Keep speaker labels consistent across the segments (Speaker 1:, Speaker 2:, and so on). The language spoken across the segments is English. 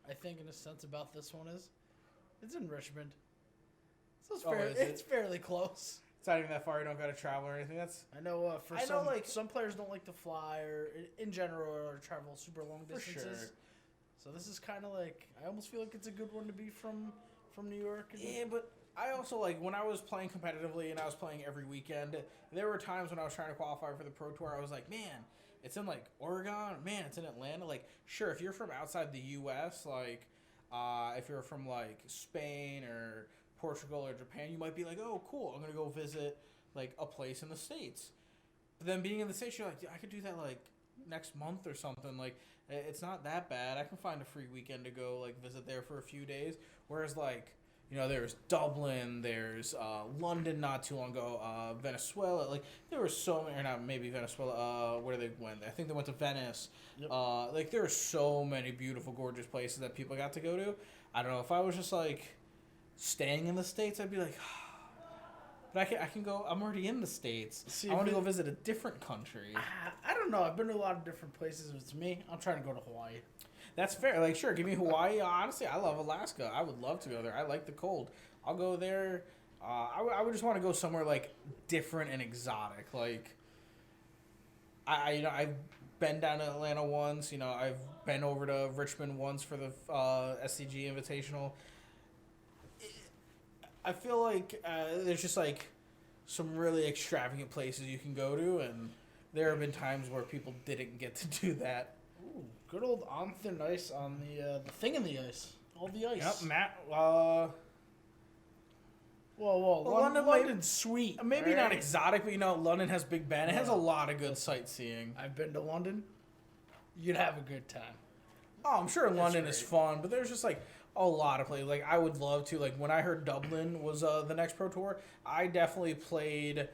Speaker 1: I think, in a sense, about this one is it's in Richmond. So
Speaker 2: Is
Speaker 1: it's
Speaker 2: it?
Speaker 1: fairly close.
Speaker 2: It's not even that far. You don't got to travel or anything.
Speaker 1: I know
Speaker 2: I know, like,
Speaker 1: some players don't like to fly or in general or travel super long distances.
Speaker 2: For sure.
Speaker 1: So this is kind of like I almost feel like it's a good one to be from New York.
Speaker 2: Yeah, but I also, like, when I was playing competitively and I was playing every weekend, there were times when I was trying to qualify for the Pro Tour, I was like, man, it's in, like, Oregon. Man, it's in Atlanta. Like, sure, if you're from outside the U.S., like, if you're from, like, Spain or Portugal or Japan, you might be like, oh, cool, I'm going to go visit, like, a place in the States. But then being in the States, you're like, I could do that, like, next month or something. Like, it's not that bad. I can find a free weekend to go, like, visit there for a few days. Whereas, like, you know, there's Dublin, there's London not too long ago, Venezuela. Like, there were so many, or not maybe Venezuela, where they went. I think they went to Venice.
Speaker 1: Yep.
Speaker 2: Like, there are so many beautiful, gorgeous places that people got to go to. I don't know, if I was just, like, staying in the States, I'd be like, but I can go, I'm already in the States.
Speaker 1: See,
Speaker 2: I want to go visit a different country.
Speaker 1: I don't know. I've been to a lot of different places. If it's me, I'm trying to go to Hawaii.
Speaker 2: That's fair. Like, sure, give me Hawaii. Honestly, I love Alaska. I would love to go there. I like the cold. I'll go there. I would just want to go somewhere, like, different and exotic. Like, I've been down to Atlanta once. You know, I've been over to Richmond once for the SCG Invitational. I feel like there's just, like, some really extravagant places you can go to, and there have been times where people didn't get to do that.
Speaker 1: Ooh, good old on thin ice on the thing in the ice. All the ice.
Speaker 2: Yep, Matt.
Speaker 1: Whoa.
Speaker 2: London
Speaker 1: London's sweet.
Speaker 2: Maybe
Speaker 1: right?
Speaker 2: not exotic, but, you know, London has Big Ben. It has a lot of good sightseeing.
Speaker 1: I've been to London. You'd have a good time.
Speaker 2: Oh, I'm sure London is
Speaker 1: great.
Speaker 2: fun, but there's just, like, a lot of places. Like, I would love to. Like, when I heard Dublin was the next Pro Tour, I definitely played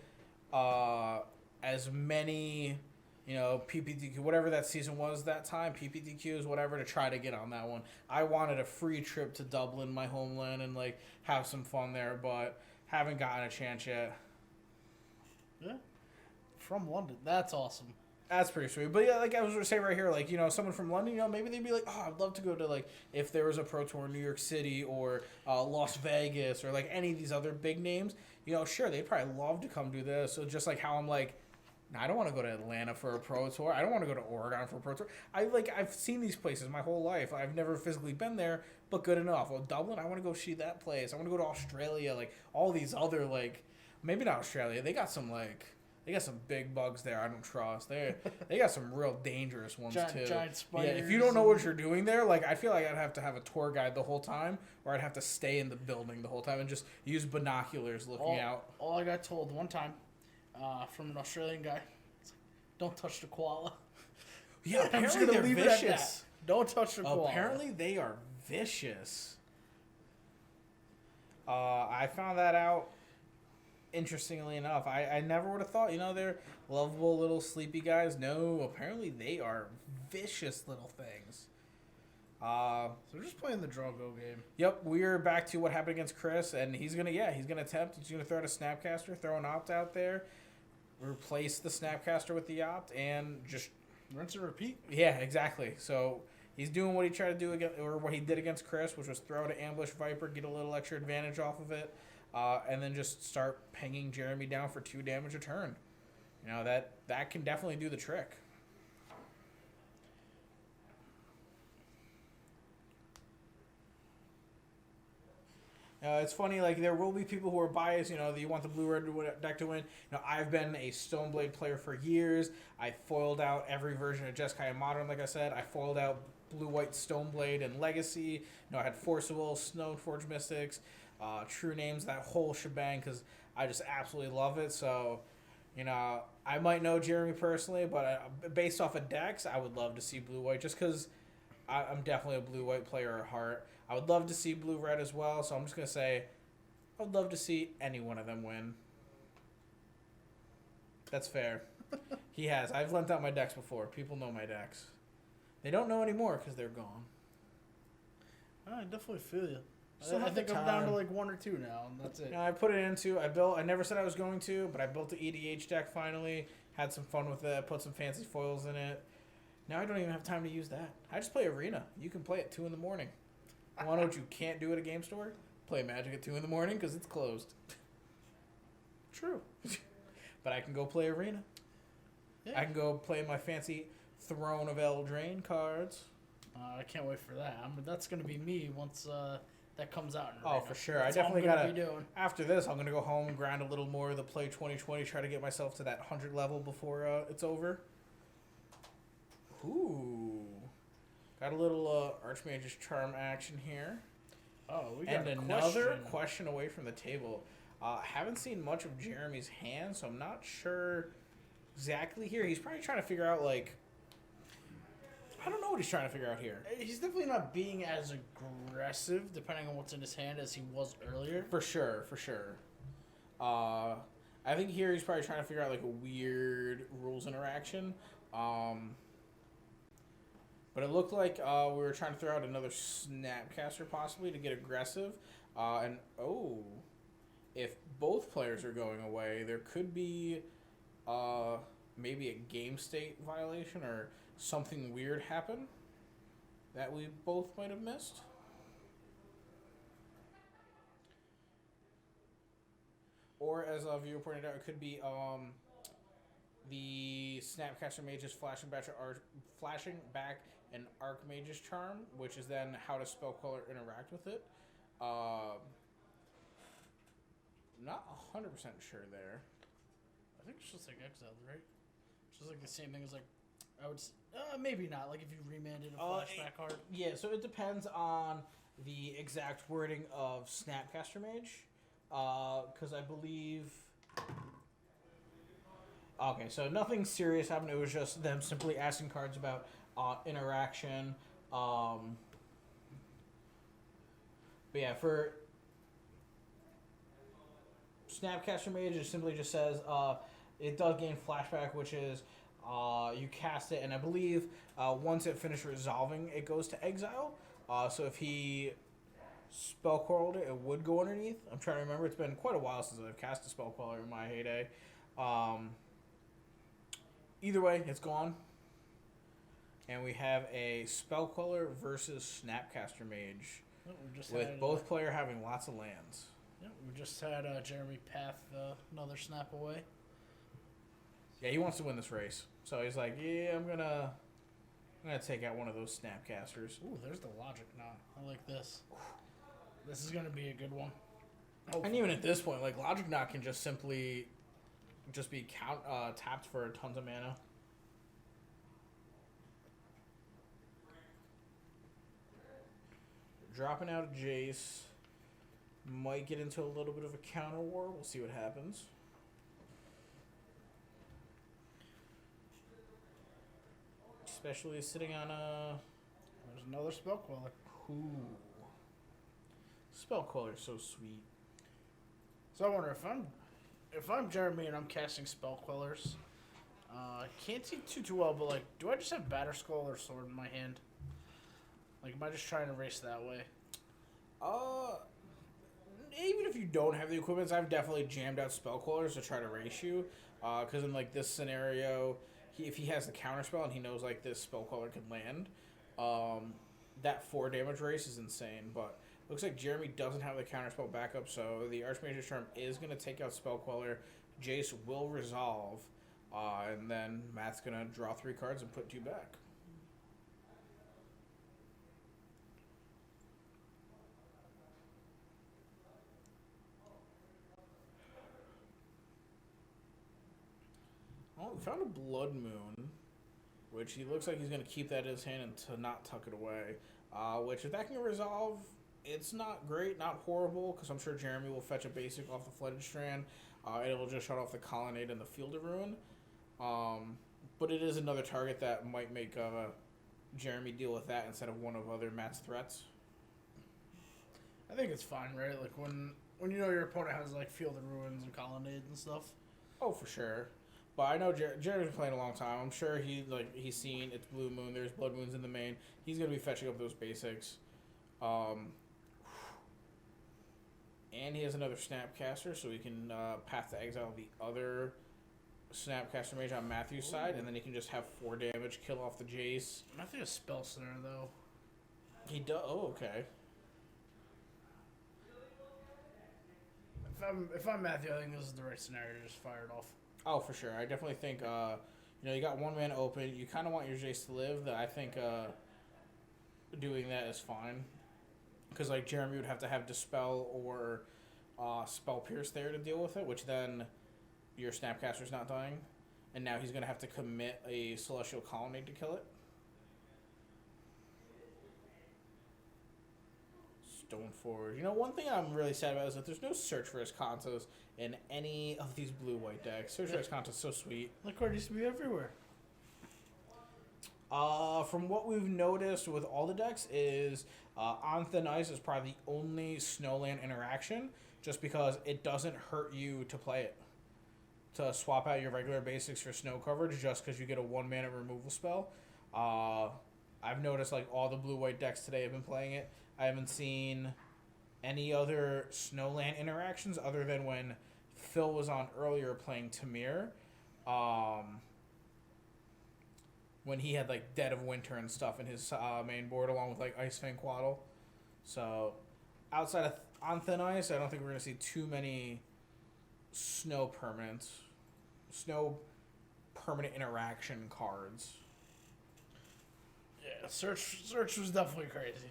Speaker 2: as many, you know, PPTQ, whatever that season was that time, PPTQs, whatever, to try to get on that one. I wanted a free trip to Dublin, my homeland, and, like, have some fun there, but haven't gotten a chance yet.
Speaker 1: Yeah. From London. That's awesome.
Speaker 2: That's pretty sweet. But, yeah, like I was going to say right here, like, you know, someone from London, you know, maybe they'd be like, oh, I'd love to go to, like, if there was a Pro Tour in New York City or Las Vegas or, like, any of these other big names, you know, sure, they'd probably love to come do this. So just like how I'm like, I don't want to go to Atlanta for a Pro Tour. I don't want to go to Oregon for a Pro Tour. I've seen these places my whole life. I've never physically been there, but good enough. Well, Dublin, I want to go see that place. I want to go to Australia. Like, all these other, like, maybe not Australia. They got some big bugs there I don't trust. They got some real dangerous ones too.
Speaker 1: Giant spiders.
Speaker 2: Yeah, if you don't know what you're doing there, like, I feel like I'd have to have a tour guide the whole time, or I'd have to stay in the building the whole time and just use binoculars looking out.
Speaker 1: All I got told one time from an Australian guy, don't touch the koala.
Speaker 2: Yeah,
Speaker 1: I'm just
Speaker 2: apparently
Speaker 1: gonna
Speaker 2: they're
Speaker 1: leave it at
Speaker 2: vicious.
Speaker 1: that. Don't touch the koala.
Speaker 2: Apparently they are vicious. I found that out. Interestingly enough, I never would have thought, you know, they're lovable little sleepy guys. No, apparently they are vicious little things.
Speaker 1: So we're just playing the draw go game.
Speaker 2: Yep, we're back to what happened against Chris, and he's gonna attempt. He's gonna throw out a Snapcaster, throw an opt out there, replace the Snapcaster with the opt, and just
Speaker 1: rinse and repeat.
Speaker 2: Yeah, exactly. So he's doing what he tried to do or what he did against Chris, which was throw out an ambush Viper, get a little extra advantage off of it. And then just start pinging Jeremy down for 2 damage a turn. You know, that can definitely do the trick. It's funny, like, there will be people who are biased, you know, that you want the blue-red deck to win. You know, I've been a Stonblade player for years. I foiled out every version of Jeskai in Modern, like I said. I foiled out blue-white Stonblade and Legacy. You know, I had Forcible, Snowforge Mystics, True Names, that whole shebang, because I just absolutely love it. So, you know, I might know Jeremy personally, but based off of decks, I would love to see blue-white, just because I'm definitely a blue-white player at heart. I would love to see blue-red as well, so I'm just going to say I would love to see any one of them win. That's fair. He has. I've lent out my decks before. People know my decks. They don't know anymore because they're gone.
Speaker 1: I definitely feel you.
Speaker 2: Still
Speaker 1: I
Speaker 2: have the
Speaker 1: think I'm down to
Speaker 2: time.
Speaker 1: like 1 or 2 now, and that's it.
Speaker 2: You know, I put it into, I never said I was going to, but I built the EDH deck finally, had some fun with it, put some fancy foils in it, Now I don't even have time to use that. I just play Arena. You can play at 2 in the morning. Want to know what you can't do at a game store? Play Magic at 2 in the morning because it's closed. True. But I can go play Arena.
Speaker 1: Yeah.
Speaker 2: I can go play my fancy Throne of Eldraine cards.
Speaker 1: I can't wait for that. That's going to be me once that comes out. In
Speaker 2: Oh,
Speaker 1: Arena.
Speaker 2: for sure.
Speaker 1: That's
Speaker 2: I definitely
Speaker 1: got to
Speaker 2: be
Speaker 1: doing.
Speaker 2: After this, I'm going to go home, grind a little more of the Play 2020, try to get myself to that 100 level before it's over. Ooh. Got a little Archmage's Charm action here.
Speaker 1: Oh, we got
Speaker 2: another question away from the table. Haven't seen much of Jeremy's hand, so I'm not sure exactly here. He's probably trying to figure out, like... I don't know what he's trying to figure out here.
Speaker 1: He's definitely not being as aggressive, depending on what's in his hand, as he was earlier.
Speaker 2: For sure. I think here he's probably trying to figure out, like, a weird rules interaction. But it looked like we were trying to throw out another Snapcaster possibly to get aggressive. If both players are going away, there could be maybe a game state violation or something weird happen that we both might have missed. Or, as a viewer pointed out, it could be the Snapcaster Mage is flashing back an Archmage's Charm, which is then how does Spellcaller interact with it. Not 100% sure there.
Speaker 1: I think it's just like exiled, right? It's just like the same thing as like, I would maybe not. Like if you remanded a flashback card.
Speaker 2: Yeah, so it depends on the exact wording of Snapcaster Mage. Because I believe... Okay, so nothing serious happened. It was just them simply asking cards about interaction. But yeah, for Snapcaster Mage, it simply just says it does gain flashback, which is you cast it, and I believe once it finishes resolving, it goes to exile. So if he Spellquelled it, it would go underneath. I'm trying to remember. It's been quite a while since I've cast a Spellqueller in my heyday. Either way, it's gone. And we have a Spellqueller versus Snapcaster Mage. With both player having lots of lands.
Speaker 1: Yeah, we just had Jeremy Path another snap away.
Speaker 2: Yeah, he wants to win this race. So he's like, yeah, I'm gonna take out one of those Snapcasters.
Speaker 1: Ooh, there's the Logic Knot. I like this. This is gonna be a good one.
Speaker 2: And even at this point, like Logic Knot can just simply be tapped for tons of mana. Dropping out a Jace. Might get into a little bit of a counter war. We'll see what happens. Especially sitting on a...
Speaker 1: There's another Spellqueller.
Speaker 2: Ooh. Spellqueller is so sweet.
Speaker 1: So I wonder if I'm Jeremy and I'm casting Spellquellers. I can't see too well, but like, do I just have Batterskull or Sword in my hand? Like, am I just trying to race that way?
Speaker 2: Even if you don't have the equipment, I've definitely jammed out Spellquellers to try to race you. Because in like this scenario, if he has the counterspell and he knows like this Spellqueller can land, that 4 damage race is insane. But looks like Jeremy doesn't have the counterspell backup, so the Archmage's Charm is going to take out Spellqueller. Jace will resolve, and then Matt's going to draw 3 cards and put 2 back. Oh, we found a Blood Moon, which he looks like he's going to keep that in his hand and to not tuck it away. Which, if that can resolve, it's not great, not horrible, because I'm sure Jeremy will fetch a basic off the Flooded Strand. It'll just shut off the Colonnade and the Field of Ruin. But it is another target that might make Jeremy deal with that instead of one of other Matt's threats.
Speaker 1: I think it's fine, right? Like, when you know your opponent has, like, Field of Ruins and Colonnades and stuff.
Speaker 2: Oh, for sure. But I know Jeremy's been playing a long time. I'm sure he's seen it's Blue Moon. There's Blood Moons in the main. He's going to be fetching up those basics. And he has another Snapcaster, so he can Path to Exile the other Snapcaster Mage on Matthew's side, and then he can just have 4 damage, kill off the Jace.
Speaker 1: Matthew has Spell Center, though.
Speaker 2: He does. Oh, okay.
Speaker 1: If I'm Matthew, I think this is the right scenario to just fire it off.
Speaker 2: Oh, for sure. I definitely think, you got 1 man open. You kind of want your Jace to live. That I think doing that is fine. Because, like, Jeremy would have to have Dispel or Spell Pierce there to deal with it, which then your Snapcaster's not dying. And now he's going to have to commit a Celestial Colonnade to kill it. Stoneforge. One thing I'm really sad about is that there's no Search for Escantos in any of these blue-white decks. Search for Escantos is so sweet.
Speaker 1: That card used to be everywhere.
Speaker 2: From what we've noticed with all the decks is On Thin Ice is probably the only Snowland interaction, just because it doesn't hurt you to play it. To swap out your regular basics for snow coverage just because you get a 1-mana removal spell. I've noticed like all the blue-white decks today have been playing it. I haven't seen any other Snowland interactions other than when Phil was on earlier playing Tamir. When he had like Dead of Winter and stuff in his main board along with like Ice Fang Quaddle. So outside of On Thin Ice, I don't think we're going to see too many snow permanent interaction cards.
Speaker 1: Yeah, Search was definitely crazy.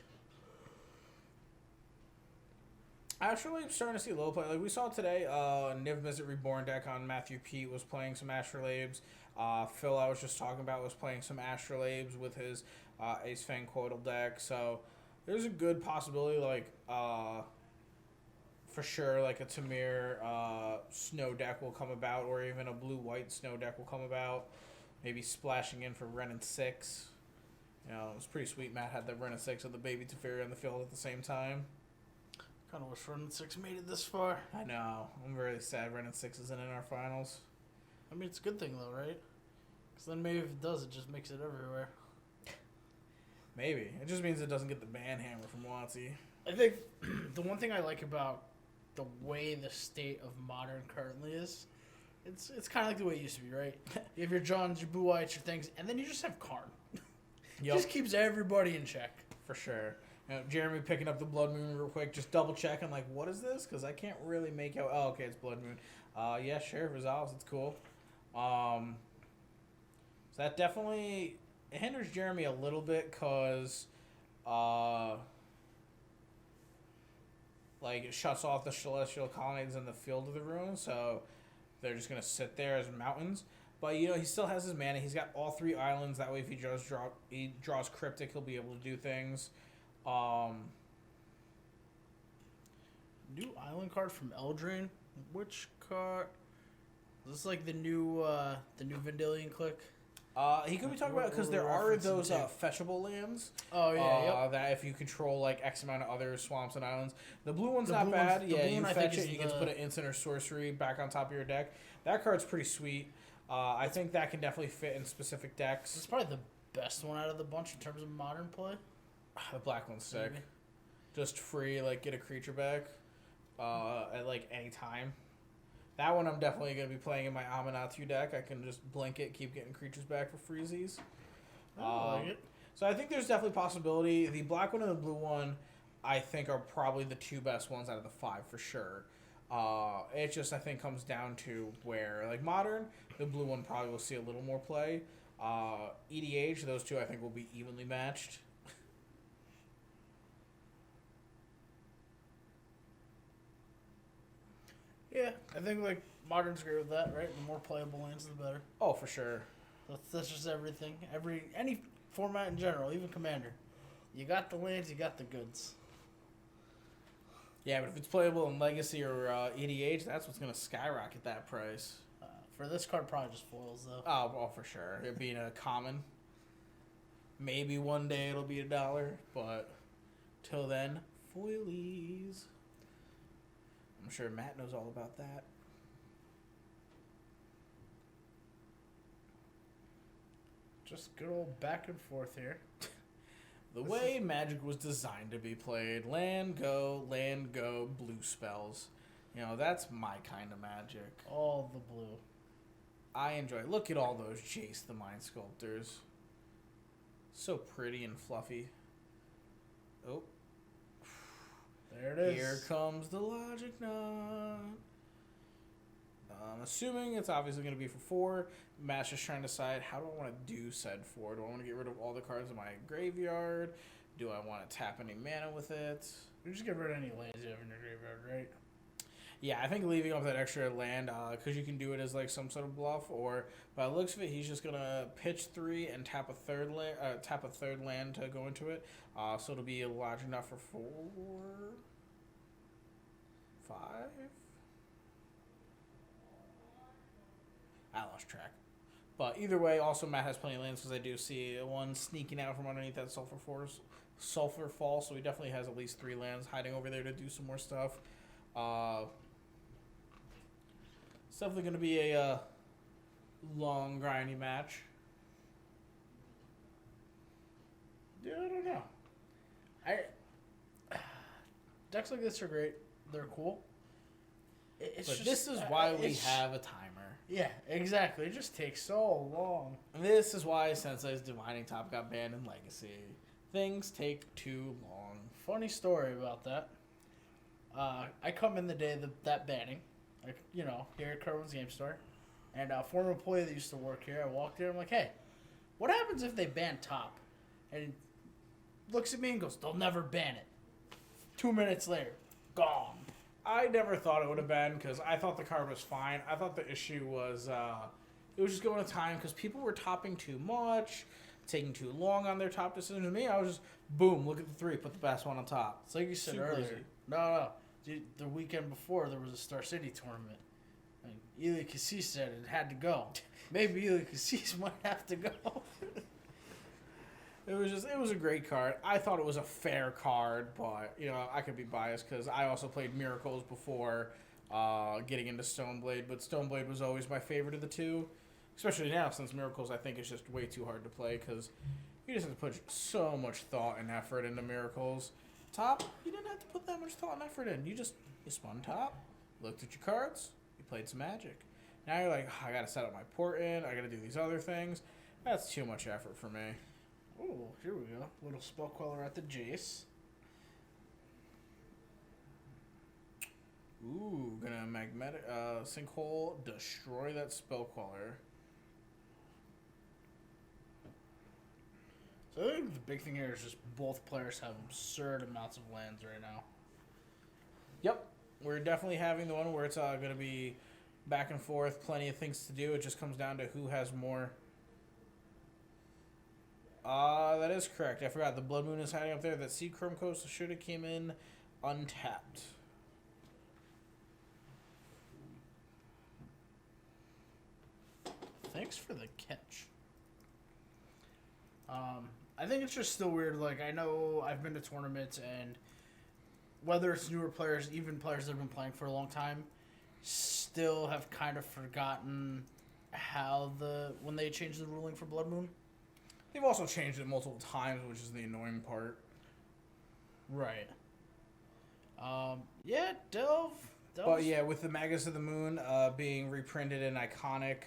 Speaker 2: Actually, I'm starting to see low play. Like we saw today, Niv Mizzet Reborn deck on Matthew Pete was playing some Astrolabes. Phil, I was just talking about, was playing some Astrolabes with his Ace Fang Quotal deck. So there's a good possibility, like for sure, like a Tamir snow deck will come about, or even a blue-white snow deck will come about. Maybe splashing in for Ren and 6. It was pretty sweet. Matt had the Ren and 6 of the baby Teferi on the field at the same time.
Speaker 1: Kind of wish Ren and 6 made it this far.
Speaker 2: I know. I'm really sad Ren and 6 isn't in our finals.
Speaker 1: I mean, it's a good thing, though, right? Because then maybe if it does, it just makes it everywhere.
Speaker 2: Maybe. It just means it doesn't get the ban hammer from WotC.
Speaker 1: I think the one thing I like about the way the state of Modern currently is, it's kind of like the way it used to be, right? You have your Johns, your Blue Whites, your things, and then you just have Karn.
Speaker 2: Yep.
Speaker 1: Just keeps everybody in check.
Speaker 2: For sure. Jeremy picking up the Blood Moon real quick, just double checking, like, what is this? Because I can't really make out. Oh, okay, it's Blood Moon. Yeah, sure, resolves. It's cool. So that definitely hinders Jeremy a little bit because, like, it shuts off the Celestial Colonnades in the Field of the Rune, so they're just going to sit there as mountains. But, he still has his mana. He's got all 3 islands. That way, if he draws Cryptic, he'll be able to do things.
Speaker 1: New island card from Eldraine. Which card? Is this like the new Vendilion Click?
Speaker 2: He could be talking about because there are those fetchable lands.
Speaker 1: Oh yeah, yep.
Speaker 2: That if you control like X amount of other swamps and islands, the blue one's not bad. Yeah, you fetch it, you get to put an instant or sorcery back on top of your deck. That card's pretty sweet. I think that can definitely fit in specific decks.
Speaker 1: It's probably the best one out of the bunch in terms of modern play.
Speaker 2: The black one's sick.
Speaker 1: Maybe.
Speaker 2: Just free, like, get a creature back at, like, any time. That one I'm definitely going to be playing in my Amanatu deck. I can just blink it, keep getting creatures back for freezies.
Speaker 1: I like it.
Speaker 2: So I think there's definitely possibility. The black one and the blue one, I think, are probably the 2 best ones out of the 5 for sure. It just, I think, comes down to where, like, modern, the blue one probably will see a little more play. EDH, those 2 I think will be evenly matched.
Speaker 1: Yeah, I think like Modern's great with that, right? The more playable lands, the better.
Speaker 2: Oh, for sure.
Speaker 1: That's just everything. Any format in general, even Commander. You got the lands, you got the goods.
Speaker 2: Yeah, but if it's playable in Legacy or EDH, that's what's going to skyrocket that price.
Speaker 1: For this card, probably just foils, though.
Speaker 2: Oh, well, for sure. It being a common. Maybe one day it'll be $1, but till then, foilies. I'm sure Matt knows all about that.
Speaker 1: Just good old back and forth here.
Speaker 2: The way Magic was designed to be played. Land, go, blue spells. That's my kind of Magic.
Speaker 1: All the blue.
Speaker 2: I enjoy. Look at all those Jace the Mind Sculptors. So pretty and fluffy. Oh.
Speaker 1: There it is.
Speaker 2: Here comes the Logic Knot. I'm assuming it's obviously going to be for 4. Matt's just trying to decide, how do I want to do said 4? Do I want to get rid of all the cards in my graveyard? Do I want to tap any mana with it?
Speaker 1: You just get rid of any lands you have in your graveyard, right?
Speaker 2: Yeah, I think leaving up that extra land, because you can do it as like some sort of bluff, or by the looks of it, he's just gonna pitch 3 and tap a third land to go into it. So it'll be large enough for 4, 5. I lost track. But either way, also Matt has plenty of lands because I do see one sneaking out from underneath that Sulfur Fall, so he definitely has at least 3 lands hiding over there to do some more stuff. It's definitely going to be a long, grindy match.
Speaker 1: Yeah, I don't know. Decks like this are great. They're cool.
Speaker 2: This is why we have a timer.
Speaker 1: Yeah, exactly. It just takes so long.
Speaker 2: This is why Sensei's Divining Top got banned in Legacy. Things take too long.
Speaker 1: Funny story about that. I come in the day of that banning, here at Kerwin's Game Store, and a former employee that used to work here, I walked there, I'm like, hey, what happens if they ban Top? And he looks at me and goes, they'll never ban it. 2 minutes later, gone.
Speaker 2: I never thought it would have been because I thought the card was fine. I thought the issue was it was just going to time because people were topping too much, taking too long on their top decision. To me, I was just, boom, look at the 3, put the best one on top.
Speaker 1: It's like you said
Speaker 2: Super
Speaker 1: earlier.
Speaker 2: easy.
Speaker 1: No. The weekend before, there was a Star City tournament. And Eli Cassis said it had to go. Maybe Eli Cassis might have to go.
Speaker 2: It was a great card. I thought it was a fair card, but, I could be biased because I also played Miracles before getting into Stonblade, but Stonblade was always my favorite of the 2, especially now since Miracles I think is just way too hard to play because you just have to put so much thought and effort into Miracles. Top, you didn't have to put that much thought and effort in. You spun top, looked at your cards, you played some Magic. Now you're like, I gotta set up my port in, I gotta do these other things. That's too much effort for me.
Speaker 1: Oh, here we go. Little spell queller at the Jace.
Speaker 2: Ooh, gonna magnetic sinkhole, destroy that spell queller.
Speaker 1: So I think the big thing here is just both players have absurd amounts of lands right now.
Speaker 2: Yep, we're definitely having the one where it's going to be back and forth, plenty of things to do. It just comes down to who has more. That is correct. I forgot the Blood Moon is hiding up there. That Sea Chrome Coast should have came in untapped.
Speaker 1: Thanks for the catch. I think it's just still weird. Like, I know I've been to tournaments, and whether it's newer players, even players that have been playing for a long time, still have kind of forgotten how when they changed the ruling for Blood Moon.
Speaker 2: They've also changed it multiple times, which is the annoying part.
Speaker 1: Right. Yeah, Delve.
Speaker 2: But yeah, with the Magus of the Moon being reprinted in Iconic,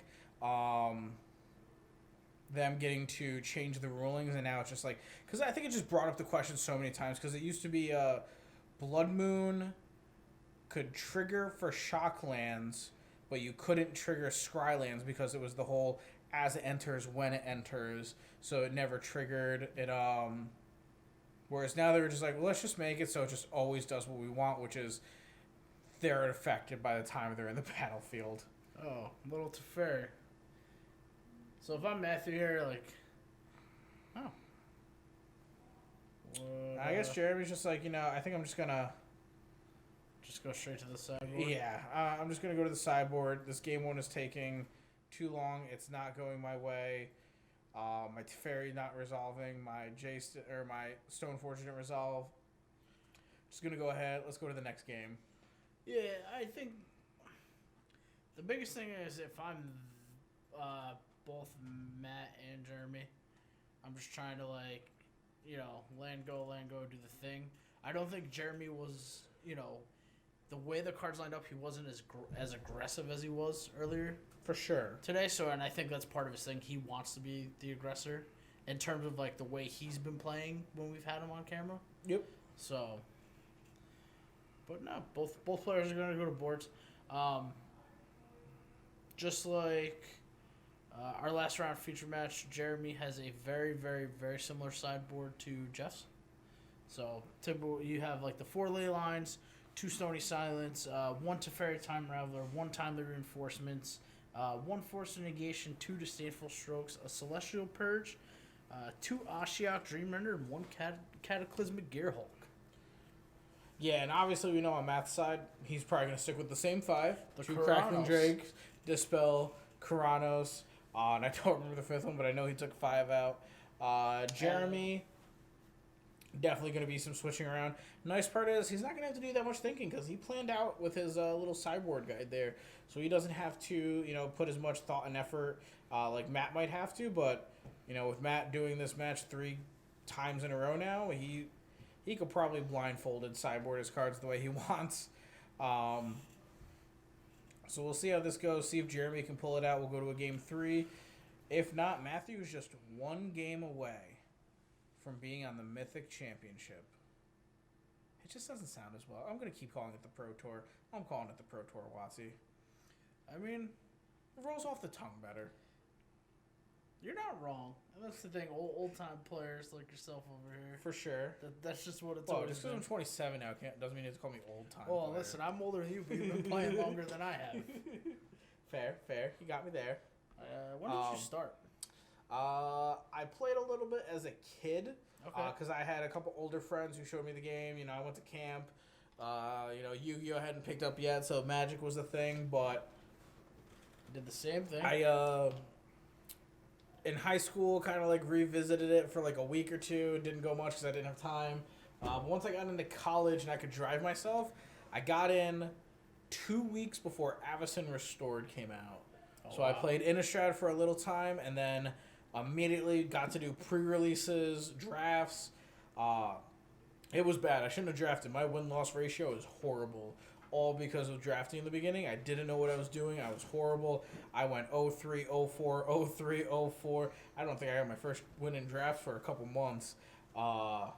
Speaker 2: them getting to change the rulings, and now it's just like, because I think it just brought up the question so many times, because it used to be Blood Moon could trigger for shock lands, but you couldn't trigger scry lands because it was the whole as it enters, when it enters, so it never triggered it. Whereas now they were just like, well, let's just make it so it just always does what we want, which is they're affected by the time they're in the battlefield.
Speaker 1: Oh, a little too fair. So if I'm Matthew here, like, oh.
Speaker 2: I guess Jeremy's just like, I think I'm just going to...
Speaker 1: Just go straight to the sideboard?
Speaker 2: Yeah, I'm just going to go to the sideboard. This game one is taking too long. It's not going my way. My Teferi not resolving. My Stoneforge didn't resolve. Just going to go ahead. Let's go to the next game.
Speaker 1: Yeah, I think the biggest thing is if I'm both Matt and Jeremy, I'm just trying to, like, land go, do the thing. I don't think Jeremy was, the way the cards lined up, he wasn't as aggressive as he was earlier
Speaker 2: For sure.
Speaker 1: today. So, and I think that's part of his thing. He wants to be the aggressor in terms of like the way he's been playing when we've had him on camera.
Speaker 2: Yep.
Speaker 1: So, but no, both players are going to go to boards. Just like our last round feature match, Jeremy has a very, very, very similar sideboard to Jeff's. So, typical, you have like the 4 ley lines, 2 Stony Silence, 1 Teferi Time Raveler, 1 Timely Reinforcements, 1 Force of Negation, 2 Disdainful Strokes, a Celestial Purge, 2 Ashiok Dreamrender, and 1 Cataclysmic Gearhulk.
Speaker 2: Yeah, and obviously we know on Matt's side, he's probably going to stick with the same 5.
Speaker 1: The
Speaker 2: 2
Speaker 1: Kuranos.
Speaker 2: Crackling Drake, Dispel, Kuranos, and I don't remember the 5th one, but I know he took 5 out. Jeremy, definitely going to be some switching around. Nice part is he's not going to have to do that much thinking because he planned out with his little sideboard guide there. So he doesn't have to, put as much thought and effort like Matt might have to. But, with Matt doing this match 3 times in a row now, he could probably blindfolded sideboard his cards the way he wants. So we'll see how this goes. See if Jeremy can pull it out. We'll go to a game 3. If not, Matthew is just 1 game away from being on the Mythic Championship. It just doesn't sound as well. I'm going to keep calling it the Pro Tour. I'm calling it the Pro Tour, Watsy.
Speaker 1: I mean,
Speaker 2: It rolls off the tongue better.
Speaker 1: you're not wrong. And that's the thing, old time players like yourself over here.
Speaker 2: For sure.
Speaker 1: That's just what it's
Speaker 2: Well,
Speaker 1: always
Speaker 2: just because
Speaker 1: been.
Speaker 2: I'm 27 now doesn't mean you have to call me old time.
Speaker 1: Well,
Speaker 2: player.
Speaker 1: listen, I'm older than you, but you've been playing longer than I have.
Speaker 2: Fair. You got me there.
Speaker 1: When did you start?
Speaker 2: I played a little bit as a kid.
Speaker 1: Okay.
Speaker 2: Because I had a couple older friends who showed me the game. I went to camp. Yu-Gi-Oh! Hadn't picked up yet, so Magic was the thing. But
Speaker 1: Did the same thing.
Speaker 2: In high school, kind of like revisited it for like a week or 2. Didn't go much because I didn't have time. But once I got into college and I could drive myself, I got in 2 weeks before Avacyn Restored came out. So I played Innistrad for a little time and then immediately got to do pre-releases, drafts. It was bad. I shouldn't have drafted. My win-loss ratio is horrible. All because of drafting in the beginning. I didn't know what I was doing. I was horrible. I went 0-3, 0-4, 0-3, 0-4. I don't think I got my first win in draft for a couple months.
Speaker 1: Man.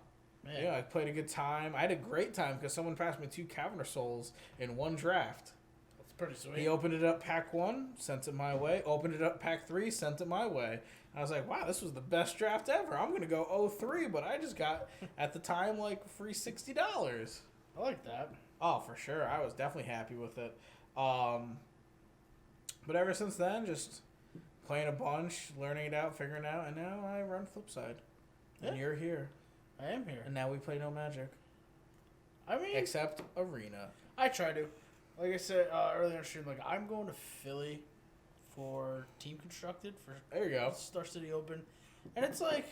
Speaker 2: Yeah, I played a good time. I had a great time because someone passed me 2 Caverner Souls in 1 draft.
Speaker 1: That's pretty sweet.
Speaker 2: He opened it up pack 1, sent it my way. Opened it up pack 3, sent it my way. I was like, wow, this was the best draft ever. I'm going to go 0-3, but I just got, at the time, like free $60.
Speaker 1: I like that.
Speaker 2: Oh, for sure. I was definitely happy with it. But ever since then, just playing a bunch, learning it out, figuring it out, and now I run Flipside. And
Speaker 1: Yeah.
Speaker 2: you're here.
Speaker 1: I am here.
Speaker 2: And now we play no Magic.
Speaker 1: I mean,
Speaker 2: Except Arena.
Speaker 1: I try to. Like I said earlier in the stream, like I'm going to Philly for Team Constructed for
Speaker 2: There you go.
Speaker 1: Star City Open, and it's like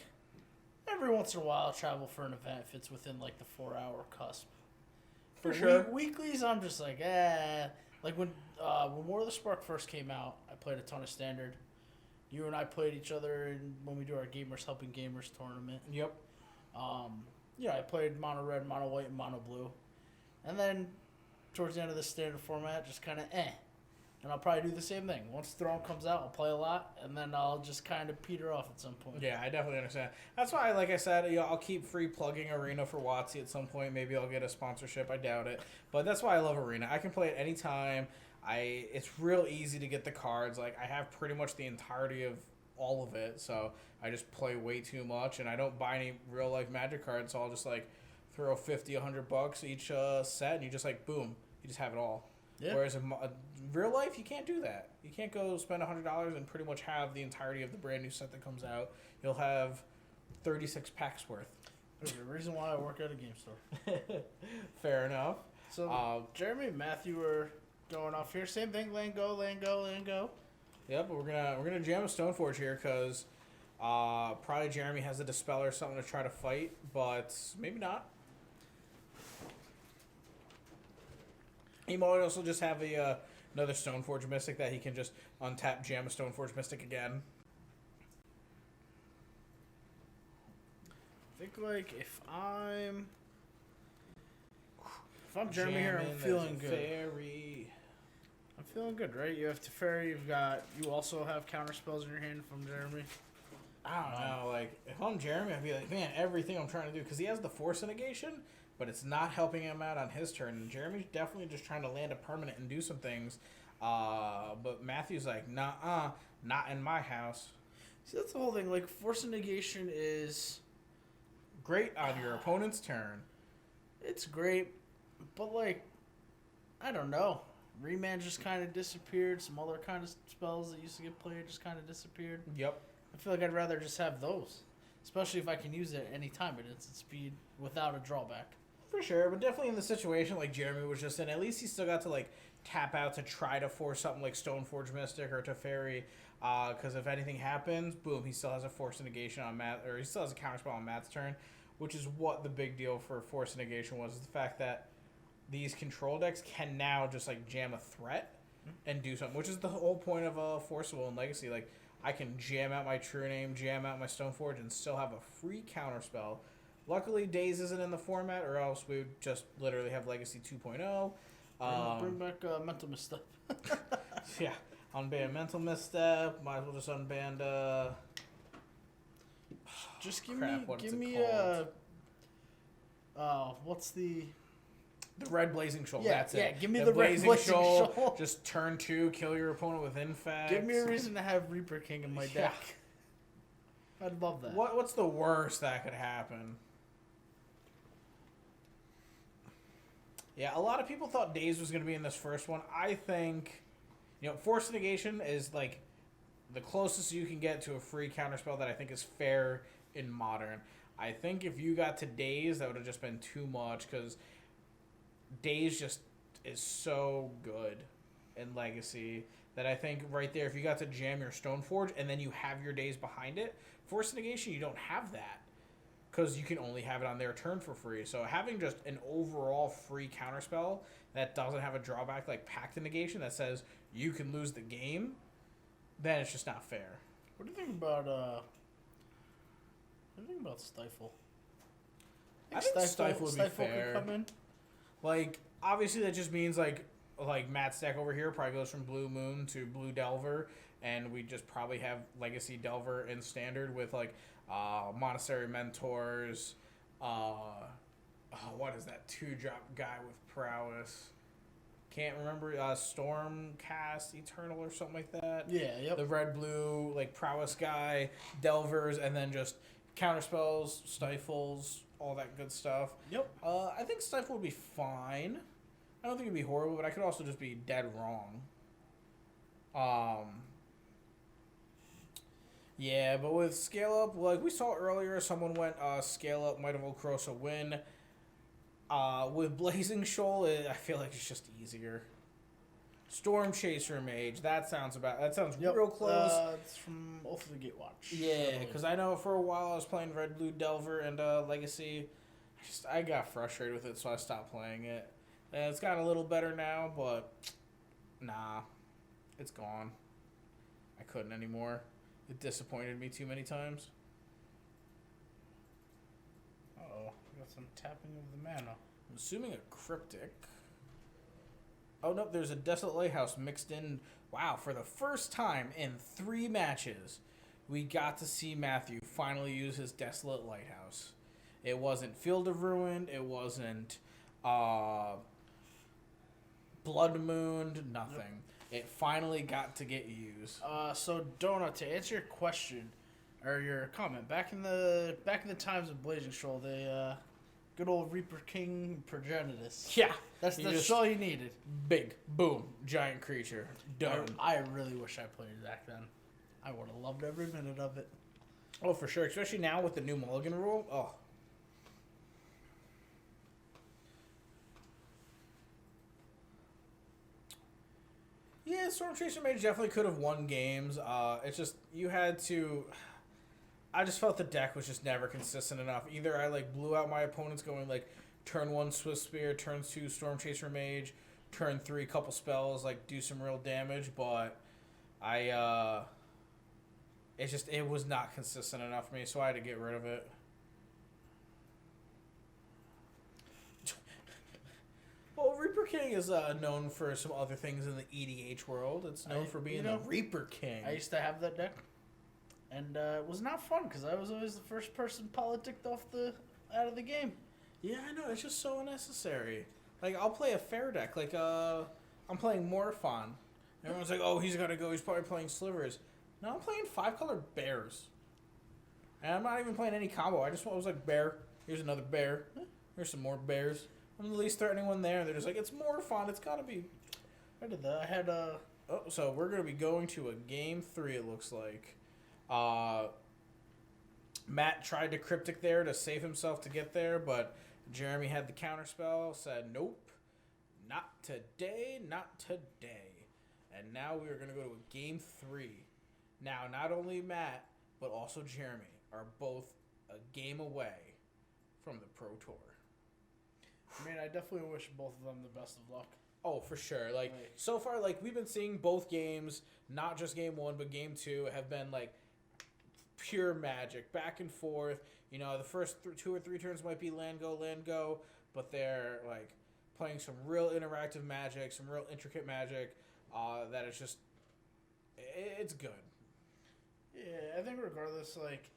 Speaker 1: every once in a while I'll travel for an event if it's within like the 4-hour cusp.
Speaker 2: For
Speaker 1: But
Speaker 2: sure.
Speaker 1: Weeklies, I'm just like, eh. Like when War of the Spark first came out, I played a ton of Standard. You and I played each other when we do our Gamers Helping Gamers tournament.
Speaker 2: Yep.
Speaker 1: I played Mono Red, Mono White, and Mono Blue. And then towards the end of the Standard format, just kind of And I'll probably do the same thing. Once Throne comes out, I'll play a lot, and then I'll just kind of peter off at some point.
Speaker 2: Yeah, I definitely understand. That's why, like I said, I'll keep free plugging Arena for Watsy at some point. Maybe I'll get a sponsorship. I doubt it. But that's why I love Arena. I can play it anytime. It's real easy to get the cards. Like, I have pretty much the entirety of all of it, so I just play way too much, and I don't buy any real-life Magic cards, so I'll just, like, throw $50, $100 each set, and you just, like, boom, you just have it all.
Speaker 1: Yeah.
Speaker 2: Whereas in real life, you can't do that. You can't go spend $100 and pretty much have the entirety of the brand new set that comes out. You'll have 36 packs worth.
Speaker 1: There's a reason why I work at a game store.
Speaker 2: Fair enough.
Speaker 1: So, Jeremy and Matthew are going off here. Same thing, lane go.
Speaker 2: Yep, but we're gonna jam a Stoneforge here because probably Jeremy has a Dispel or something to try to fight, but maybe not. He might also just have another Stoneforge Mystic that he can just untap, jam a Stoneforge Mystic again.
Speaker 1: I think, like, if If I'm Jeremy here, I'm feeling good.
Speaker 2: Fairy.
Speaker 1: I'm feeling good, right? You have Teferi. You also have counter spells in your hand from Jeremy.
Speaker 2: I don't know. Like, if I'm Jeremy, I'd be like, man, everything I'm trying to do, because he has the force negation, but it's not helping him out on his turn. And Jeremy's definitely just trying to land a permanent and do some things. But Matthew's like, nah, not in my house.
Speaker 1: See, that's the whole thing. Like, force negation is
Speaker 2: great on your opponent's turn.
Speaker 1: It's great, but like, I don't know. Remand just kind of disappeared. Some other kind of spells that used to get played just kind of disappeared.
Speaker 2: Yep.
Speaker 1: I feel like I'd rather just have those, especially if I can use it at any time at instant speed without a drawback.
Speaker 2: For sure, but definitely in the situation like Jeremy was just in, at least he still got to like tap out to try to force something like Stoneforge Mystic or Teferi, because if anything happens, boom, he still has a force negation on Matt, or he still has a counterspell on Matt's turn, which is what the big deal for force negation was, is the fact that these control decks can now just like jam a threat and do something, which is the whole point of a Forcible in Legacy. Like, I can jam out my True Name, jam out my Stoneforge, and still have a free counterspell. Luckily, Daze isn't in the format, or else we would just literally have Legacy 2.0.
Speaker 1: Bring back Mental Misstep.
Speaker 2: Yeah, unban Mental Misstep. Might as well just unban.
Speaker 1: Just give
Speaker 2: crap,
Speaker 1: me what's the
Speaker 2: Red Blazing Shoal.
Speaker 1: Yeah,
Speaker 2: that's it.
Speaker 1: Yeah, give me the Red Blazing Shoal.
Speaker 2: Just turn 2, kill your opponent with Infect.
Speaker 1: Give me a reason to have Reaper King in my deck. I'd love that.
Speaker 2: What's the worst that could happen? Yeah, a lot of people thought Daze was going to be in this first one. I think, Force Negation is like the closest you can get to a free counterspell that I think is fair in Modern. I think if you got to Daze, that would have just been too much, because Daze just is so good in Legacy that I think right there, if you got to jam your Stoneforge and then you have your Daze behind it, Force Negation, you don't have that, because you can only have it on their turn for free. So having just an overall free counterspell that doesn't have a drawback like Pact of Negation that says you can lose the game, then it's just not fair.
Speaker 1: What do you think about Stifle?
Speaker 2: I think Stifle would be fair.
Speaker 1: Could come in.
Speaker 2: Like, obviously that just means like Matt's deck over here probably goes from Blue Moon to Blue Delver, and we just probably have Legacy Delver in Standard with like Monastery Mentors. What is that 2-drop guy with prowess? Can't remember. Stormcast Eternal or something like that.
Speaker 1: Yeah, yep.
Speaker 2: The red blue like prowess guy, Delvers, and then just counterspells, stifles, all that good stuff.
Speaker 1: Yep.
Speaker 2: I think Stifle would be fine. I don't think it'd be horrible, but I could also just be dead wrong. Yeah, but with Scale Up, like we saw earlier, someone went Scale Up, Might of Old Crosa win. With Blazing Shoal, I feel like it's just easier. Storm Chaser Mage, that sounds real close.
Speaker 1: It's from Oath of the Gatewatch.
Speaker 2: Yeah, because I know for a while I was playing Red Blue Delver and Legacy. I got frustrated with it, so I stopped playing it. And it's gotten a little better now, but nah, it's gone. I couldn't anymore. It disappointed me too many times.
Speaker 1: Uh-oh, got some tapping of the mana.
Speaker 2: I'm assuming a Cryptic. Oh, no, there's a Desolate Lighthouse mixed in. Wow, for the first time in 3 matches, we got to see Matthew finally use his Desolate Lighthouse. It wasn't Field of Ruin. It wasn't Blood Moon. Nothing. Yep. It finally got to get used.
Speaker 1: So Donut, to answer your question or your comment, back in the times of Blazing Shoal, the good old Reaper King Progenitus.
Speaker 2: Yeah,
Speaker 1: that's all you needed.
Speaker 2: Big boom, giant creature. Done.
Speaker 1: I really wish I played it back then. I would have loved every minute of it.
Speaker 2: Oh, for sure, especially now with the new Mulligan rule. Oh. Yeah, Storm Chaser Mage definitely could have won games. It's just, you had to... I just felt the deck was just never consistent enough. Either I, like, blew out my opponents going, like, turn 1 Swift Spear, turn 2 Storm Chaser Mage, turn 3 couple spells, like, do some real damage, but it was not consistent enough for me, so I had to get rid of it. King is known for some other things in the EDH world. It's known for being the Reaper King.
Speaker 1: I used to have that deck, and it was not fun because I was always the first person politicked out of the game.
Speaker 2: Yeah, I know. It's just so unnecessary. Like, I'll play a fair deck. Like, I'm playing Morphon. Everyone's like, oh, he's got to go. He's probably playing Slivers. No, I'm playing 5-color bears. And I'm not even playing any combo. I was like, bear. Here's another bear. Here's some more bears. I'm the least threatening one there. And they're just like, it's Morphon. It's got to be.
Speaker 1: I did that. I had
Speaker 2: Oh, so we're going to be going to a game 3, it looks like. Matt tried to Cryptic there to save himself to get there, but Jeremy had the counterspell, said, nope, not today, not today. And now we are going to go to a game 3. Now, not only Matt, but also Jeremy are both a game away from the Pro Tour.
Speaker 1: I mean, I definitely wish both of them the best of luck.
Speaker 2: Oh, for sure. Like, so far, like, we've been seeing both games, not just game 1, but game 2, have been, like, pure magic, back and forth. You know, the first 2 or 3 turns might be land go, but they're, like, playing some real interactive magic, some real intricate magic, that is just, it's good.
Speaker 1: Yeah, I think regardless, like,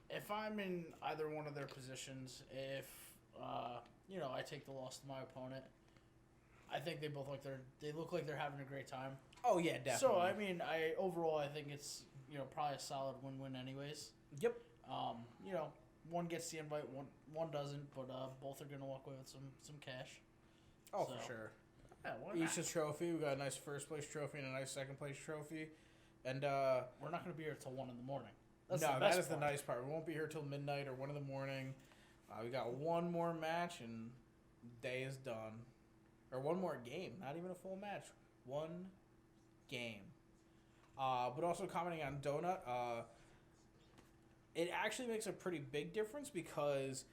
Speaker 1: if I'm in either one of their positions, if, I take the loss to my opponent, I think they both they look like they're having a great time.
Speaker 2: Oh, yeah, definitely.
Speaker 1: So, I mean, overall, I think it's, probably a solid win-win anyways.
Speaker 2: Yep.
Speaker 1: One gets the invite, one doesn't, but both are going to walk away with some cash.
Speaker 2: Oh, so, for sure.
Speaker 1: Yeah,
Speaker 2: each a trophy. We got a nice first place trophy and a nice second place trophy. And
Speaker 1: we're not going to be here till 1 in the morning.
Speaker 2: That is the nice part. We won't be here till midnight or 1 in the morning. We got one more match and day is done. Or one more game, not even a full match. One game. But also commenting on Donut, it actually makes a pretty big difference because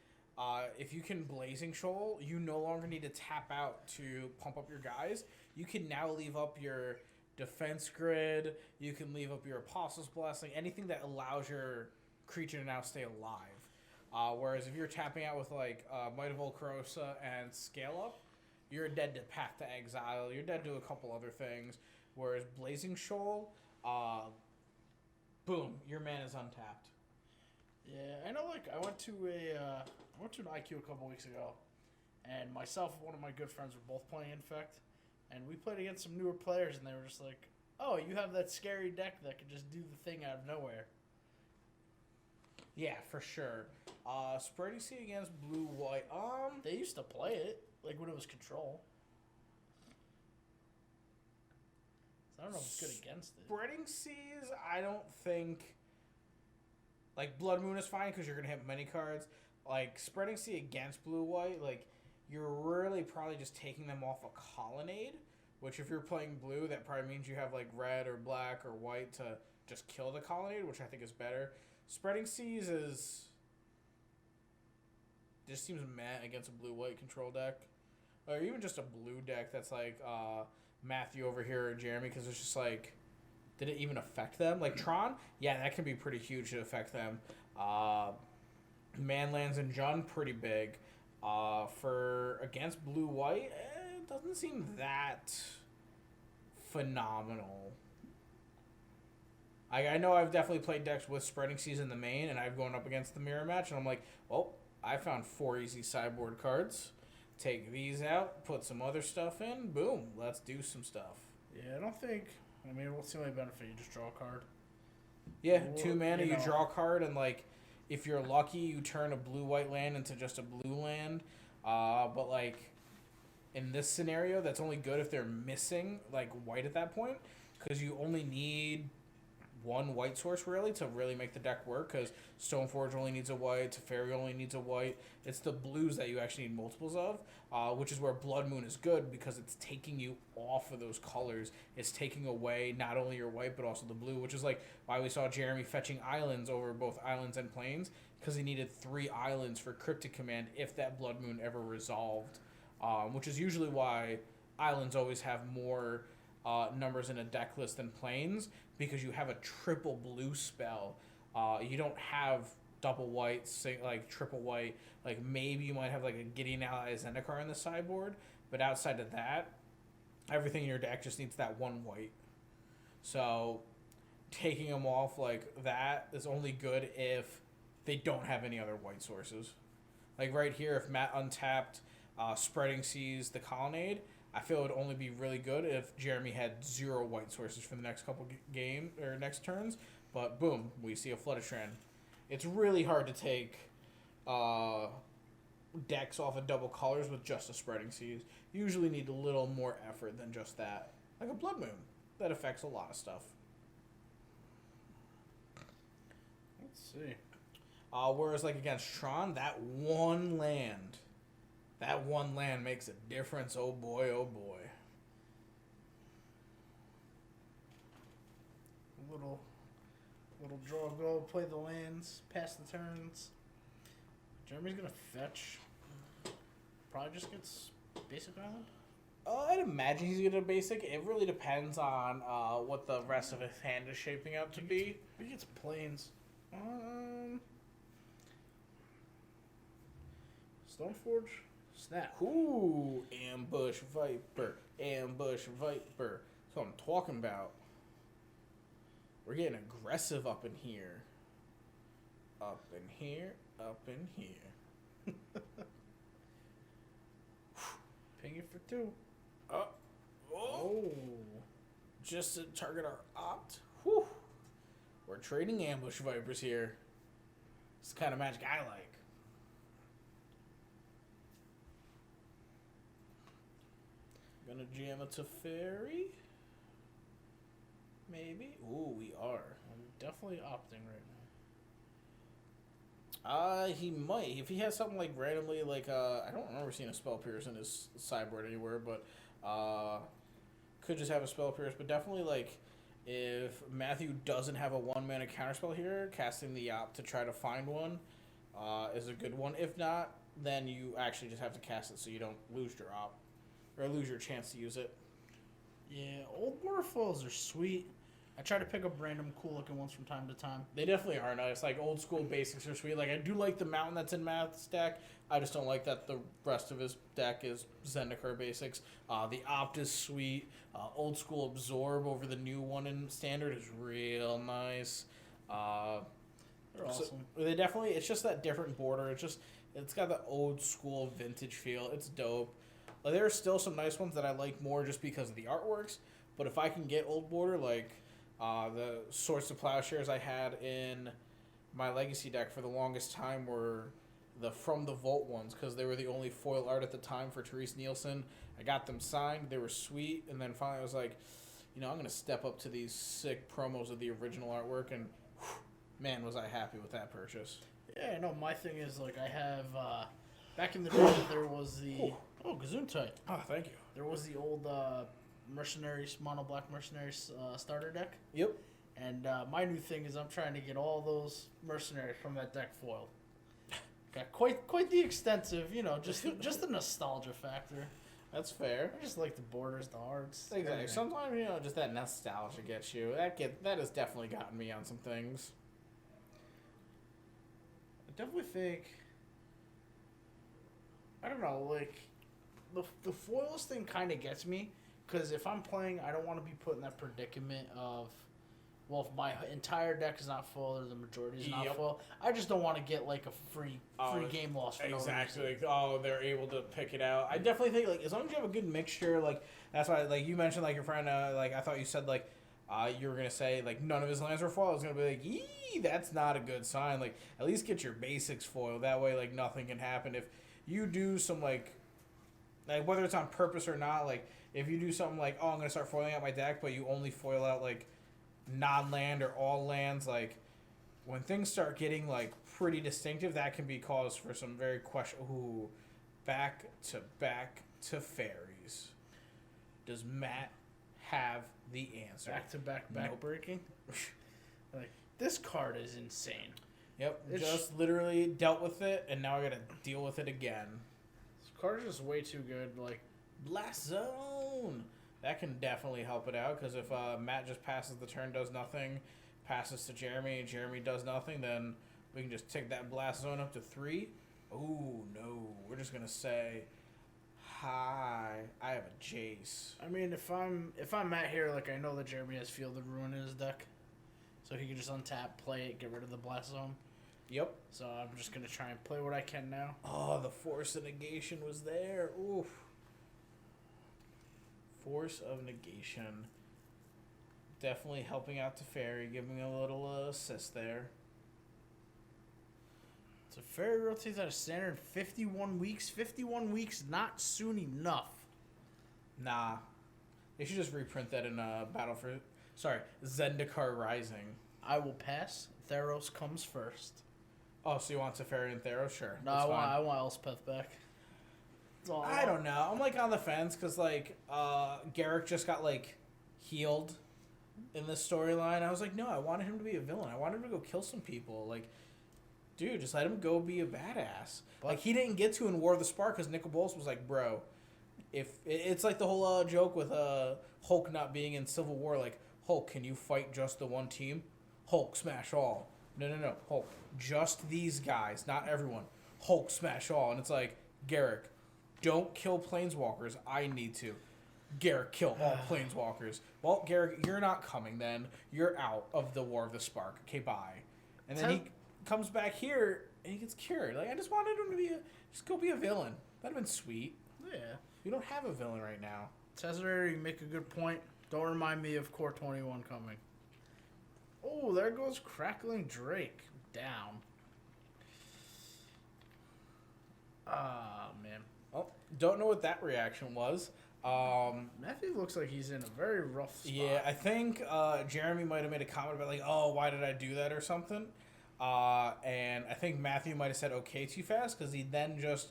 Speaker 2: if you can Blazing Shoal, you no longer need to tap out to pump up your guys. You can now leave up your Defense Grid, you can leave up your Apostle's Blessing, anything that allows your creature to now stay alive. Whereas if you're tapping out with like Might of Volcarosa and Scale Up, you're dead to Path to Exile, you're dead to a couple other things. Whereas Blazing Shoal, boom, your mana is untapped.
Speaker 1: Yeah, I know. Like, I went to an IQ a couple weeks ago, and myself and one of my good friends were both playing Infect, and we played against some newer players, and they were just like, "Oh, you have that scary deck that can just do the thing out of nowhere."
Speaker 2: Yeah, for sure. Spreading Sea against blue-white.
Speaker 1: They used to play it like when it was control. So I don't know if it's good against it.
Speaker 2: Spreading Seas, I don't think. Like, Blood Moon is fine because you're going to hit many cards. Like, Spreading Sea against blue-white, like, you're really probably just taking them off a Colonnade, which if you're playing blue, that probably means you have, like, red or black or white to just kill the Colonnade, which I think is better. Spreading Seas just seems meh against a blue-white control deck. Or even just a blue deck that's like Matthew over here or Jeremy, because it's just like, did it even affect them? Like Tron, yeah, that can be pretty huge to affect them. Manlands and Jund, pretty big. For against blue-white, it doesn't seem that phenomenal. I know I've definitely played decks with Spreading Seas in the main, and I've gone up against the mirror match, and I'm like, well, I found 4 easy sideboard cards. Take these out, put some other stuff in, boom, let's do some stuff.
Speaker 1: Yeah, I don't think... I mean, what's the only benefit? You just draw a card.
Speaker 2: Yeah, 2 mana, you draw a card, and, like, if you're lucky, you turn a blue-white land into just a blue land. But, like, in this scenario, that's only good if they're missing, like, white at that point, because you only need 1 white source, really, to really make the deck work, because Stoneforge only needs a white, Teferi only needs a white. It's the blues that you actually need multiples of, which is where Blood Moon is good, because it's taking you off of those colors. It's taking away not only your white, but also the blue, which is like why we saw Jeremy fetching islands over both islands and plains, because he needed 3 islands for Cryptic Command if that Blood Moon ever resolved, which is usually why islands always have more numbers in a deck list than plains, because you have a triple blue spell. You don't have double white, like triple white. Like maybe you might have like a Gideon Ally Zendikar in the sideboard, But outside of that, everything in your deck just needs that one white. So taking them off like that is only good if they don't have any other white sources. Like right here, if Matt untapped Spreading Seas the Colonnade, I feel it would only be really good if Jeremy had 0 white sources for the next couple game or next turns. But boom, we see a Flooded Strand. It's really hard to take decks off of double colors with just a Spreading Seas. You usually need a little more effort than just that. Like a Blood Moon. That affects a lot of stuff.
Speaker 1: Let's see.
Speaker 2: Whereas, like, against Tron, that one land makes a difference. Oh, boy, oh, boy.
Speaker 1: Little draw go, play the lands, pass the turns. Jeremy's going to fetch. Probably just gets basic island.
Speaker 2: I'd imagine he's going to basic. It really depends on what the rest of his hand is shaping up to be.
Speaker 1: He gets planes. Stoneforge? Snap.
Speaker 2: Ooh, Ambush Viper. Ambush Viper. That's what I'm talking about. We're getting aggressive up in here. Up in here. Up in here.
Speaker 1: Ping it for 2.
Speaker 2: Oh. Just to target our opt. Whew. We're trading Ambush Vipers here. It's the kind of magic I like. Gonna jam it to Fairy? Maybe? Ooh, we are.
Speaker 1: I'm definitely opting right now.
Speaker 2: He might. If he has something like randomly, like, I don't remember seeing a Spell Pierce in his sideboard anywhere, but, could just have a Spell Pierce, but definitely, like, if Matthew doesn't have a 1-mana counterspell here, casting the Opt to try to find one, is a good one. If not, then you actually just have to cast it so you don't lose your Opt, or lose your chance to use it.
Speaker 1: Yeah, old border foils are sweet. I try to pick up random cool looking ones from time to time.
Speaker 2: They definitely are nice. Like, old school basics are sweet. Like, I do like the mountain that's in Matt's deck. I just don't like that the rest of his deck is Zendikar basics. The Opt is sweet. Old school Absorb over the new one in Standard is real nice.
Speaker 1: They're awesome.
Speaker 2: They definitely, it's just that different border. It's got the old school vintage feel. It's dope. There are still some nice ones that I like more just because of the artworks. But if I can get old border, like the Swords to Plowshares I had in my Legacy deck for the longest time were the From the Vault ones, because they were the only foil art at the time for Therese Nielsen. I got them signed. They were sweet. And then finally I was like, I'm going to step up to these sick promos of the original artwork. And man, was I happy with that purchase.
Speaker 1: Yeah, no, my thing is, like, I have, back in the day, there was the, Gesundheit.
Speaker 2: Oh, thank you.
Speaker 1: There was the old, Mercenaries, Mono Black Mercenaries, starter deck.
Speaker 2: Yep.
Speaker 1: And, my new thing is I'm trying to get all those Mercenaries from that deck foiled. Got quite the extensive, just the nostalgia factor.
Speaker 2: That's fair.
Speaker 1: I just like the borders, the hearts.
Speaker 2: Exactly.
Speaker 1: Everything.
Speaker 2: Sometimes, just that nostalgia gets you. That has definitely gotten me on some things.
Speaker 1: I definitely think, I don't know, like, the foils thing kind of gets me, because if I'm playing, I don't want to be put in that predicament of, well, if my entire deck is not full or the majority is not full, I just don't want to get, like, a free game loss for no reason.
Speaker 2: Exactly. Like, they're able to pick it out. I definitely think, like, as long as you have a good mixture, like, that's why, like, you mentioned, like, your friend, like, I thought you said, like, you were going to say, like, none of his lands were foiled. I was going to be like, yee, that's not a good sign. Like, at least get your basics foiled. That way, like, nothing can happen. If you do some, like, whether it's on purpose or not, like, if you do something like, I'm going to start foiling out my deck, but you only foil out, like, non-land or all lands, like, when things start getting, like, pretty distinctive, that can be cause for some very back to fairies. Does Matt have the answer?
Speaker 1: Back breaking? Like, this card is insane.
Speaker 2: Yep, just literally dealt with it, and now I gotta deal with it again.
Speaker 1: This card is just way too good. Like,
Speaker 2: Blast Zone! That can definitely help it out, because if Matt just passes the turn, does nothing, passes to Jeremy, and Jeremy does nothing, then we can just take that Blast Zone up to 3. Ooh, no. We're just going to say, high. I have a Jace.
Speaker 1: I mean, if I'm Matt here, like, I know that Jeremy has Field of Ruin in his deck, so he can just untap, play it, get rid of the Blast Zone.
Speaker 2: Yep.
Speaker 1: So I'm just gonna try and play what I can now.
Speaker 2: Oh, the Force of Negation was there. Oof. Force of Negation. Definitely helping out Teferi, giving a little assist there.
Speaker 1: So Fairy rotates out of standard 51 weeks. 51 weeks, not soon enough.
Speaker 2: Nah. They should just reprint that in Battle for... Sorry, Zendikar Rising.
Speaker 1: I will pass. Theros comes first.
Speaker 2: Oh, so you want Teferi and Theros? Sure.
Speaker 1: No, I want Elspeth back.
Speaker 2: I don't know. I'm, like, on the fence because, like, Garrick just got, like, healed in this storyline. I was like, no, I wanted him to be a villain. I wanted him to go kill some people. Like, dude, just let him go be a badass.
Speaker 1: But,
Speaker 2: like, he didn't get to in War of the Spark because Nicol Bolas was like, bro, if it's like the whole joke with Hulk not being in Civil War. Like, Hulk, can you fight just the one team? Hulk, smash all. No, Hulk, just these guys, not everyone. Hulk, smash all. And it's like, Garrick, don't kill planeswalkers. I need to. Garrick, kill all planeswalkers. Well, Garrick, you're not coming then. You're out of the War of the Spark. Okay, bye. And then he comes back here and he gets cured. Like, I just wanted him to be just go be a villain. That'd have been sweet.
Speaker 1: Yeah.
Speaker 2: We don't have a villain right now.
Speaker 1: Cesare, you make a good point. Don't remind me of Core 21 coming. Oh, there goes Crackling Drake. Down. Ah, man.
Speaker 2: Oh, don't know what that reaction was.
Speaker 1: Matthew looks like he's in a very rough spot.
Speaker 2: Yeah, I think Jeremy might have made a comment about, like, oh, why did I do that or something. And I think Matthew might have said okay too fast because he then just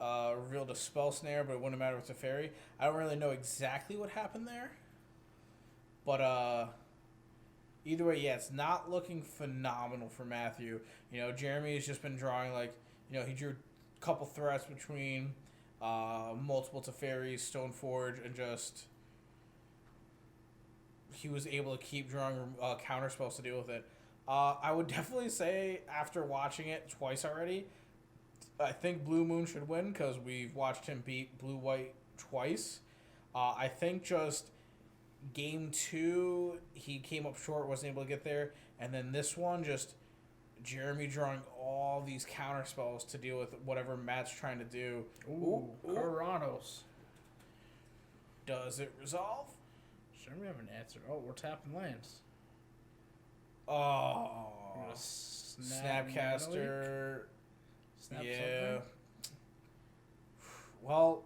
Speaker 2: revealed a spell snare, but it wouldn't matter with the fairy. I don't really know exactly what happened there. But either way, yeah, it's not looking phenomenal for Matthew. You know, Jeremy has just been drawing, like, you know, he drew a couple threats between multiple Teferis, Stoneforge, and just he was able to keep drawing counter spells to deal with it. I would definitely say, after watching it twice already, I think Blue Moon should win because we've watched him beat Blue White twice. I think just game 2, he came up short, wasn't able to get there. And then this one, just Jeremy drawing all these counter spells to deal with whatever Matt's trying to do.
Speaker 1: Ooh, Coronos.
Speaker 2: Does it resolve?
Speaker 1: Jeremy have an answer. Oh, we're tapping lands.
Speaker 2: Oh.
Speaker 1: Snapcaster. Snap
Speaker 2: yeah.
Speaker 1: something.
Speaker 2: Well,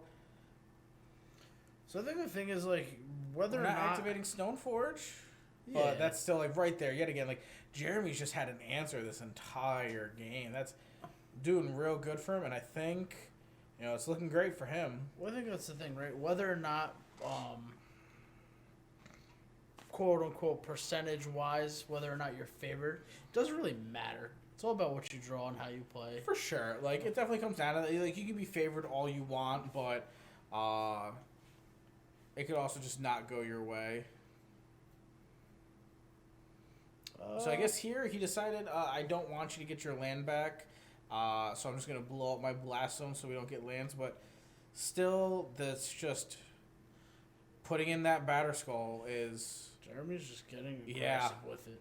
Speaker 1: so I think the thing is, like, whether
Speaker 2: we're
Speaker 1: or
Speaker 2: not
Speaker 1: not
Speaker 2: activating Stoneforge,
Speaker 1: yeah.
Speaker 2: but that's still, like, right there yet again. Like, Jeremy's just had an answer this entire game. That's doing real good for him, and I think, you know, it's looking great for him.
Speaker 1: Well, I think that's the thing, right? Whether or not, quote unquote, percentage wise, whether or not you're favored, doesn't really matter. It's all about what you draw and how you play.
Speaker 2: For sure. Like, it definitely comes down to that. Like, you can be favored all you want, but it could also just not go your way. So I guess here he decided, I don't want you to get your land back, so I'm just going to blow up my Blast Zone so we don't get lands, but still, that's just putting in that Batterskull is...
Speaker 1: Jeremy's just getting aggressive with it.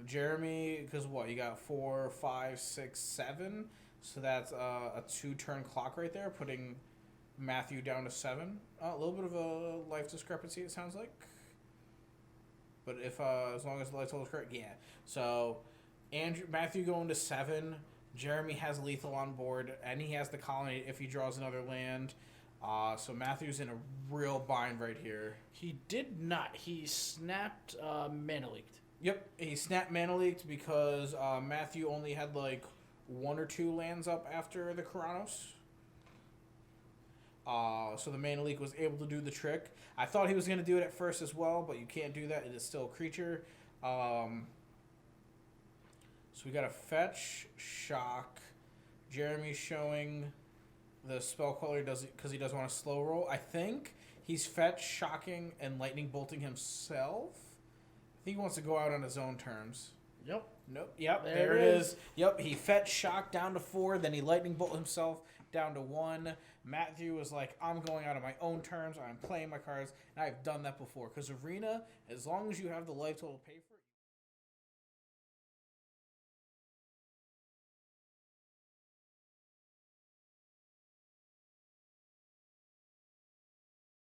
Speaker 2: Jeremy, because what, you got 4, 5, 6, 7, so that's a 2-turn clock right there, putting Matthew down to 7. A little bit of a life discrepancy, it sounds like. But if as long as the life total is correct, yeah. So Matthew going to 7. Jeremy has lethal on board, and he has the colony if he draws another land. So Matthew's in a real bind right here.
Speaker 1: He did not. He snapped Mana Leaked.
Speaker 2: Yep, he snapped Mana Leaked because Matthew only had like 1 or 2 lands up after the Coronos. So the Mana Leak was able to do the trick. I thought he was going to do it at first as well, but you can't do that. It is still a creature. So we got a fetch, shock. Jeremy's showing the spell queller because he doesn't want to slow roll. I think he's fetch, shocking, and lightning bolting himself. I think he wants to go out on his own terms.
Speaker 1: Yep.
Speaker 2: Nope. Yep. There it is. Yep. He fetch, shock down to 4. Then he lightning bolt himself. down to 1. Matthew was like, I'm going out on my own terms. I'm playing my cards, and I've done that before. Because Arena, as long as you have the life total paid for.